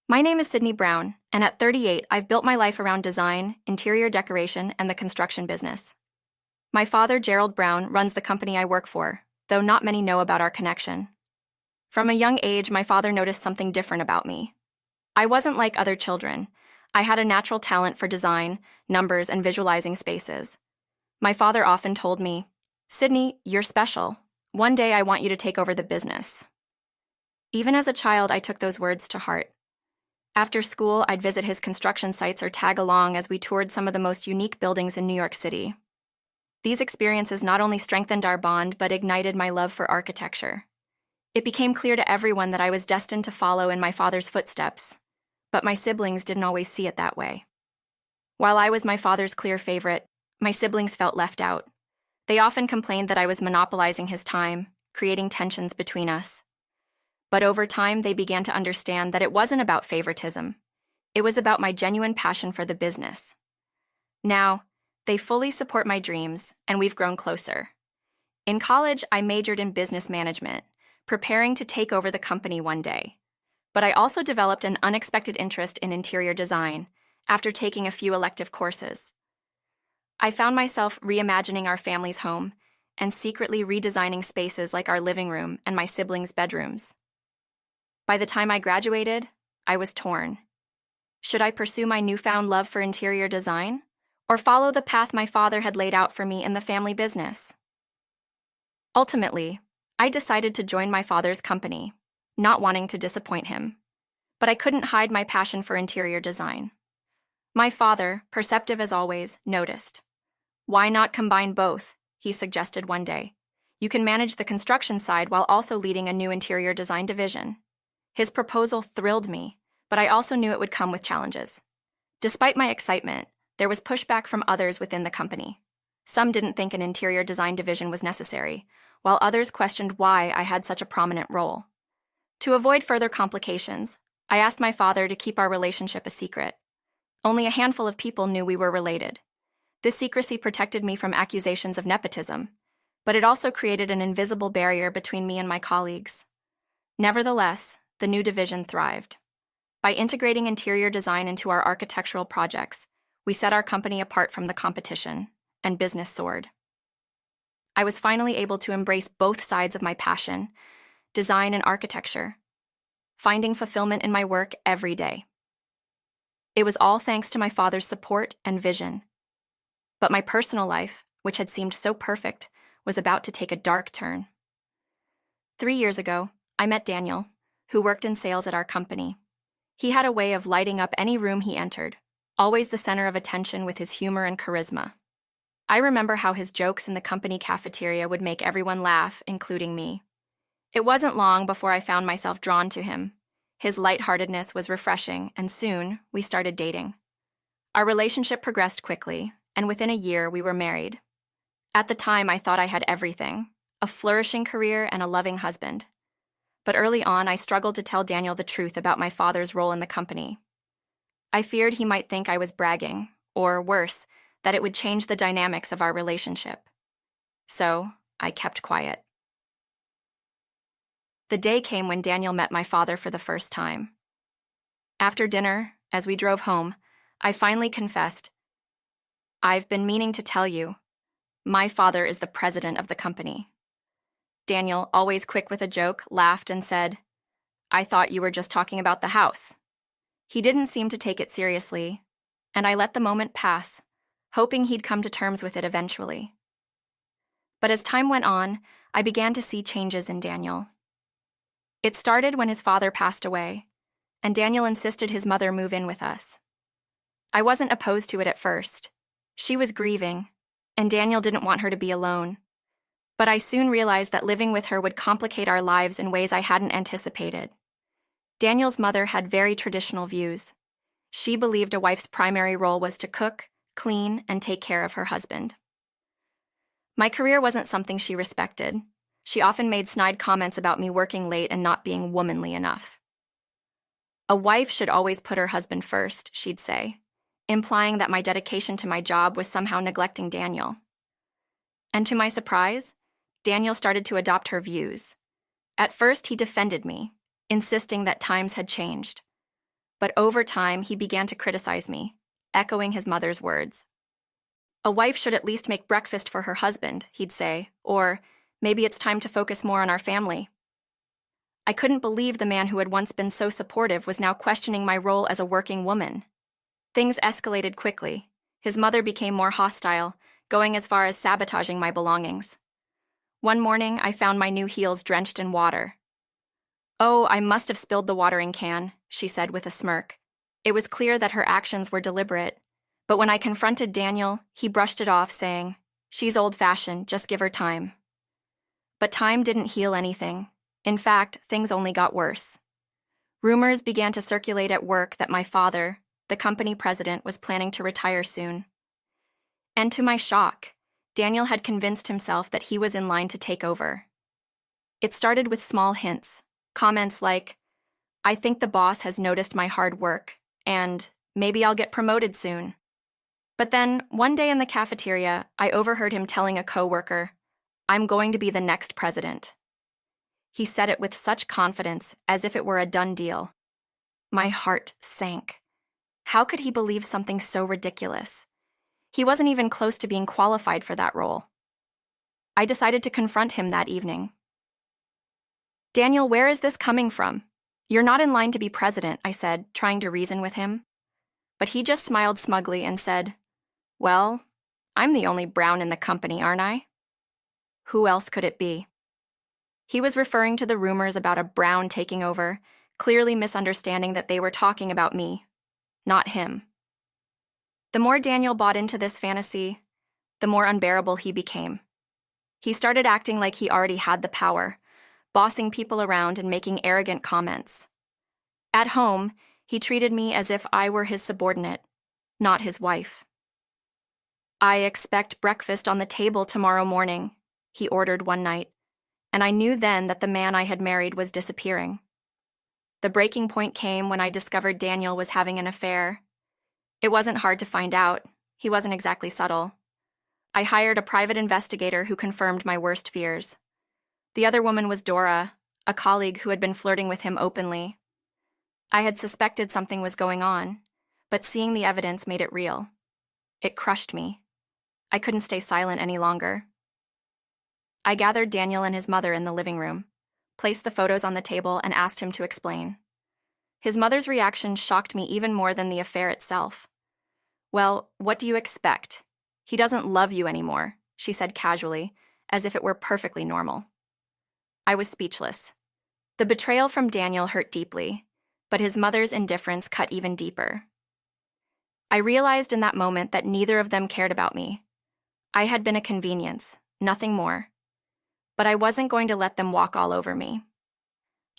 My name is Sydney Brown, and at 38, I've built my life around design, interior decoration, and the construction business. My father, Gerald Brown, runs the company I work for, though not many know about our connection. From a young age, my father noticed something different about me. I wasn't like other children. I had a natural talent for design, numbers, and visualizing spaces. My father often told me, "Sydney, you're special. One day I want you to take over the business." Even as a child, I took those words to heart. After school, I'd visit his construction sites or tag along as we toured some of the most unique buildings in New York City. These experiences not only strengthened our bond, but ignited my love for architecture. It became clear to everyone that I was destined to follow in my father's footsteps, but my siblings didn't always see it that way. While I was my father's clear favorite, my siblings felt left out. They often complained that I was monopolizing his time, creating tensions between us. But over time, they began to understand that it wasn't about favoritism. It was about my genuine passion for the business. Now, they fully support my dreams, and we've grown closer. In college, I majored in business management, preparing to take over the company one day. But I also developed an unexpected interest in interior design after taking a few elective courses. I found myself reimagining our family's home and secretly redesigning spaces like our living room and my siblings' bedrooms. By the time I graduated, I was torn. Should I pursue my newfound love for interior design, or follow the path my father had laid out for me in the family business? Ultimately, I decided to join my father's company, not wanting to disappoint him. But I couldn't hide my passion for interior design. My father, perceptive as always, noticed. "Why not combine both?" he suggested one day. "You can manage the construction side while also leading a new interior design division." His proposal thrilled me, but I also knew it would come with challenges. Despite my excitement, there was pushback from others within the company. Some didn't think an interior design division was necessary, while others questioned why I had such a prominent role. To avoid further complications, I asked my father to keep our relationship a secret. Only a handful of people knew we were related. This secrecy protected me from accusations of nepotism, but it also created an invisible barrier between me and my colleagues. Nevertheless, the new division thrived. By integrating interior design into our architectural projects, we set our company apart from the competition, and business soared. I was finally able to embrace both sides of my passion, design and architecture, finding fulfillment in my work every day. It was all thanks to my father's support and vision. But my personal life, which had seemed so perfect, was about to take a dark turn. 3 years ago, I met Daniel, who worked in sales at our company. He had a way of lighting up any room he entered, always the center of attention with his humor and charisma. I remember how his jokes in the company cafeteria would make everyone laugh, including me. It wasn't long before I found myself drawn to him. His lightheartedness was refreshing, and soon we started dating. Our relationship progressed quickly, and within a year we were married. At the time, I thought I had everything: a flourishing career and a loving husband. But early on, I struggled to tell Daniel the truth about my father's role in the company. I feared he might think I was bragging, or worse, that it would change the dynamics of our relationship. So, I kept quiet. The day came when Daniel met my father for the first time. After dinner, as we drove home, I finally confessed, "I've been meaning to tell you, my father is the president of the company." Daniel, always quick with a joke, laughed and said, "I thought you were just talking about the house." He didn't seem to take it seriously, and I let the moment pass, hoping he'd come to terms with it eventually. But as time went on, I began to see changes in Daniel. It started when his father passed away, and Daniel insisted his mother move in with us. I wasn't opposed to it at first. She was grieving, and Daniel didn't want her to be alone. But I soon realized that living with her would complicate our lives in ways I hadn't anticipated. Daniel's mother had very traditional views. She believed a wife's primary role was to cook, clean, and take care of her husband. My career wasn't something she respected. She often made snide comments about me working late and not being womanly enough. "A wife should always put her husband first," she'd say, implying that my dedication to my job was somehow neglecting Daniel. And to my surprise, Daniel started to adopt her views. At first, he defended me, insisting that times had changed. But over time, he began to criticize me, echoing his mother's words. "A wife should at least make breakfast for her husband," he'd say, or, "Maybe it's time to focus more on our family." I couldn't believe the man who had once been so supportive was now questioning my role as a working woman. Things escalated quickly. His mother became more hostile, going as far as sabotaging my belongings. One morning, I found my new heels drenched in water. "Oh, I must have spilled the watering can," she said with a smirk. It was clear that her actions were deliberate, but when I confronted Daniel, he brushed it off, saying, "She's old-fashioned, just give her time." But time didn't heal anything. In fact, things only got worse. Rumors began to circulate at work that my father, the company president, was planning to retire soon. And to my shock, Daniel had convinced himself that he was in line to take over. It started with small hints, comments like, "I think the boss has noticed my hard work," and "maybe I'll get promoted soon." But then, one day in the cafeteria, I overheard him telling a coworker, "I'm going to be the next president." He said it with such confidence, as if it were a done deal. My heart sank. How could he believe something so ridiculous? He wasn't even close to being qualified for that role. I decided to confront him that evening. "Daniel, where is this coming from? You're not in line to be president," I said, trying to reason with him. But he just smiled smugly and said, "Well, I'm the only brown in the company, aren't I?" Who else could it be? He was referring to the rumors about a brown taking over, clearly misunderstanding that they were talking about me, not him. The more Daniel bought into this fantasy, the more unbearable he became. He started acting like he already had the power, bossing people around and making arrogant comments. At home, he treated me as if I were his subordinate, not his wife. "I expect breakfast on the table tomorrow morning," he ordered one night, and I knew then that the man I had married was disappearing. The breaking point came when I discovered Daniel was having an affair. It wasn't hard to find out. He wasn't exactly subtle. I hired a private investigator who confirmed my worst fears. The other woman was Dora, a colleague who had been flirting with him openly. I had suspected something was going on, but seeing the evidence made it real. It crushed me. I couldn't stay silent any longer. I gathered Daniel and his mother in the living room, placed the photos on the table, and asked him to explain. His mother's reaction shocked me even more than the affair itself. "Well, what do you expect? He doesn't love you anymore," she said casually, as if it were perfectly normal. I was speechless. The betrayal from Daniel hurt deeply, but his mother's indifference cut even deeper. I realized in that moment that neither of them cared about me. I had been a convenience, nothing more. But I wasn't going to let them walk all over me.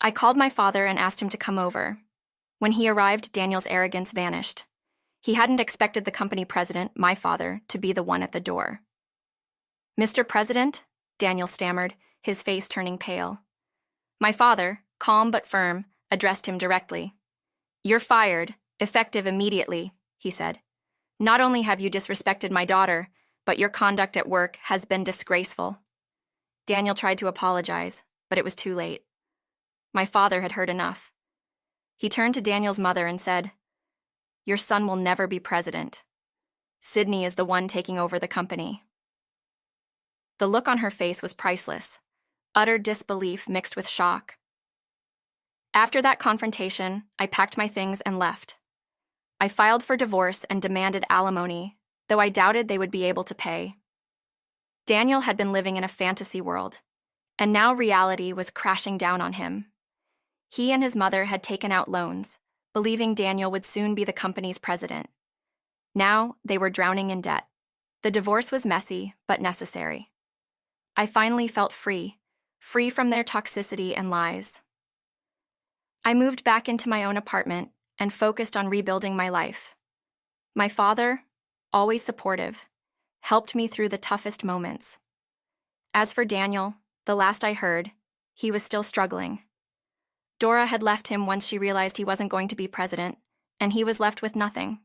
I called my father and asked him to come over. When he arrived, Daniel's arrogance vanished. He hadn't expected the company president, my father, to be the one at the door. "Mr. President," Daniel stammered, his face turning pale. My father, calm but firm, addressed him directly. "You're fired, effective immediately," he said. "Not only have you disrespected my daughter, but your conduct at work has been disgraceful." Daniel tried to apologize, but it was too late. My father had heard enough. He turned to Daniel's mother and said, "Your son will never be president. Sydney is the one taking over the company." The look on her face was priceless, utter disbelief mixed with shock. After that confrontation, I packed my things and left. I filed for divorce and demanded alimony, though I doubted they would be able to pay. Daniel had been living in a fantasy world, and now reality was crashing down on him. He and his mother had taken out loans, believing Daniel would soon be the company's president. Now they were drowning in debt. The divorce was messy, but necessary. I finally felt free from their toxicity and lies. I moved back into my own apartment and focused on rebuilding my life. My father, always supportive, helped me through the toughest moments. As for Daniel, the last I heard, he was still struggling. Dora had left him once she realized he wasn't going to be president, and he was left with nothing.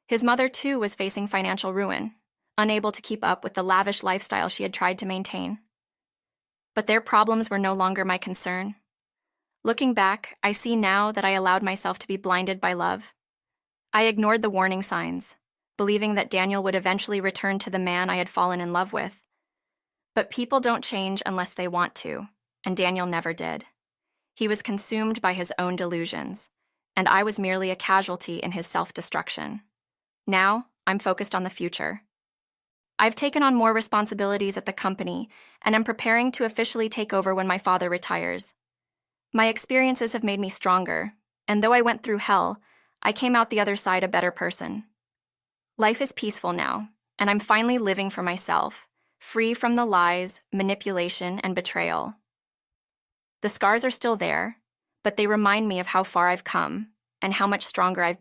His mother, too, was facing financial ruin, unable to keep up with the lavish lifestyle she had tried to maintain. But their problems were no longer my concern. Looking back, I see now that I allowed myself to be blinded by love. I ignored the warning signs, believing that Daniel would eventually return to the man I had fallen in love with. But people don't change unless they want to, and Daniel never did. He was consumed by his own delusions, and I was merely a casualty in his self-destruction. Now, I'm focused on the future. I've taken on more responsibilities at the company, and am preparing to officially take over when my father retires. My experiences have made me stronger, and though I went through hell, I came out the other side a better person. Life is peaceful now, and I'm finally living for myself, free from the lies, manipulation, and betrayal. The scars are still there, but they remind me of how far I've come and how much stronger I've become.